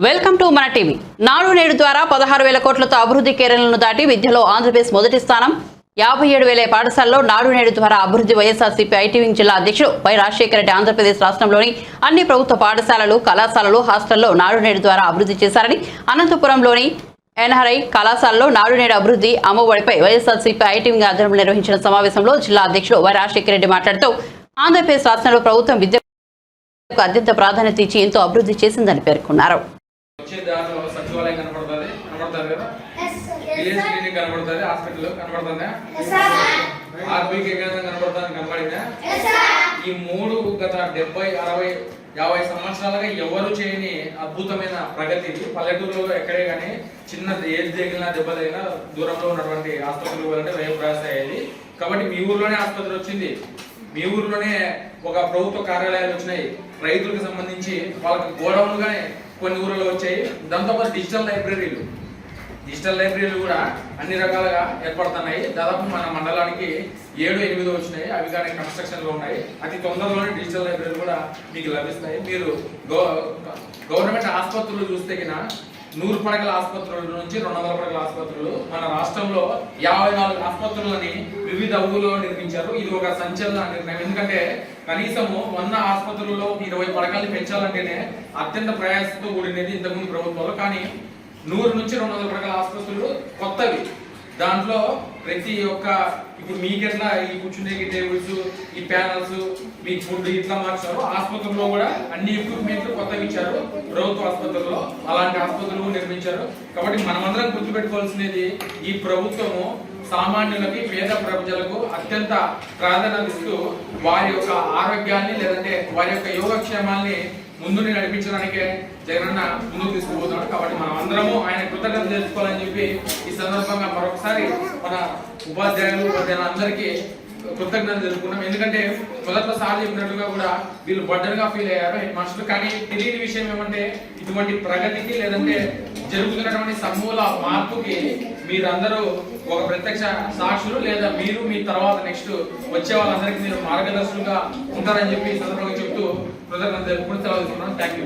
Welcome to మన TV. నాడు నేడు ద్వారా 16,000 కోట్లతో అభివృద్ధి కేరళను దాటి విద్యలో ఆంధ్రప్రదేశ్ మొదటి స్థానం. 57,000 పాఠశాలలో నాడు నేడు ద్వారా అభివృద్ధి. వైఎస్ఆర్సీపీ ఐటీ వింగ్ జిల్లా అధ్యక్షుడు వై రాజశేఖర రెడ్డి ఆంధ్రప్రదేశ్ రాష్ట్రంలోని అన్ని ప్రభుత్వ పాఠశాలలు, కళాశాలలు, హాస్టల్లో నాడు నేడు ద్వారా అభివృద్ధి చేశారని, అనంతపురంలోని ఎన్ఆర్ఐ కళాశాలలో నాడు నేడు అభివృద్ధి అమ్మఒడిపై వైఎస్ఆర్సీపీ ఐటీ వింగ్ ఆధ్వర్యంలో నిర్వహించిన సమావేశంలో జిల్లా అధ్యక్షుడు వై రాజశేఖర రెడ్డి మాట్లాడుతూ ఆంధ్రప్రదేశ్ రాష్ట్రంలో ప్రభుత్వం విద్యకు అత్యంత ప్రాధాన్యత ఇచ్చి ఎంతో అభివృద్ధి చేసిందని పేర్కొన్నారు. సచివాలయం కనబడుతుంది కదా, విలేజ్ క్లినిక్ కనబడుతుంది, హాస్పిటల్ కనబడుతుందా, ఆర్బీకి కనబడుతుంది, కనబడిందా? ఈ మూడు గత 70, 60, 50 సంవత్సరాలుగా ఎవరు చేయని అద్భుతమైన ప్రగతి. పల్లెటూరులో ఎక్కడే కానీ చిన్న ఏజ్ తగిలినా, దెబ్బ తగిలినా దూరంలో ఉన్నటువంటి ఆసుపత్రులు వెళ్ళంటే వ్యయ ప్రయాస అయ్యేది. కాబట్టి మీ ఊర్లోనే ఆసుపత్రి వచ్చింది, మీ ఊర్లోనే ఒక ప్రభుత్వ కార్యాలయాలు వచ్చినాయి, రైతులకు సంబంధించి వాళ్ళకి గోడౌన్లుగానే కొన్ని ఊర్లలో వచ్చాయి. దాంతోపాటు డిజిటల్ లైబ్రరీలు కూడా అన్ని రకాలుగా ఏర్పడుతున్నాయి. దాదాపు మన మండలానికి 7, 8 వచ్చినాయి. అవి కానీ కన్స్ట్రక్షన్ లో ఉన్నాయి. అతి తొందరలోనే డిజిటల్ లైబ్రరీలు కూడా మీకు లభిస్తాయి. మీరు గవర్నమెంట్ ఆసుపత్రులు చూస్తే కినా 100 పడకల ఆసుపత్రుల నుంచి 200 పడకల ఆసుపత్రులు మన రాష్ట్రంలో 54 ఆసుపత్రులని వివిధ ఊళ్ళలో నిర్మించారు. ఇది ఒక సంచలన నిర్ణయం. ఎందుకంటే కనీసము 100 ఆసుపత్రుల్లో 20 పడకల్ని పెంచాలంటేనే అత్యంత ప్రయాసంతో కూడినది ఇంతకుముందు ప్రభుత్వంలో. కానీ 100 నుంచి 200 పడకల ఆసుపత్రులు కొత్తవి. దాంట్లో ప్రతి ఒక్క ఇప్పుడు మీకెట్లా ఈ కూర్చునే టేబుల్స్, ఈ ప్యానల్స్, మీ ఫుడ్ ఇట్లా మార్చారు. ఆసుపత్రుల్లో కూడా అన్ని ఎక్విప్మెంట్లు కొత్తవి ఇచ్చారు. ప్రభుత్వ ఆసుపత్రుల్లో అలాంటి ఆసుపత్రులు నిర్మించారు. కాబట్టి మనమందరం గుర్తుపెట్టుకోవాల్సినది, ఈ ప్రభుత్వము సామాన్యులకి, పేద ప్రజలకు అత్యంత ప్రాధాన్యత ఇస్తూ వారి యొక్క ఆరోగ్యాన్ని లేదంటే వారి యొక్క యోగక్షేమాల్ని ముందుని నడిపించడానికే జగనన్న ముందుకు తీసుకుపోతున్నాడు. కాబట్టి మనం అందరము ఆయన కృతజ్ఞత తెలుసుకోవాలని చెప్పి ఈ సందర్భంగా మరొకసారి మన ఉపాధ్యాయులందరికీ కృతజ్ఞత తెలుసుకున్నాం. ఎందుకంటే మొదట్లో సార్ చెప్పినట్టుగా కూడా వీళ్ళు బడ్డర్గా ఫీల్ అయ్యారు హెడ్ మాస్టర్లు. కానీ తెలియని విషయం ఏమంటే ఇటువంటి ప్రగతికి లేదంటే జరుగుతున్నటువంటి సమూల మార్పుకి మీరందరూ ఒక ప్రత్యక్ష సాక్షులు, లేదా మీరు మీ తర్వాత నెక్స్ట్ వచ్చే వాళ్ళందరికీ మీరు మార్గదర్శకులుగా ఉంటారని చెప్పి ఈ సందర్భంగా చెప్తూ కృతజ్ఞత తెలుపుకుంటూ సెలవు తీసుకున్నాను. Thank you.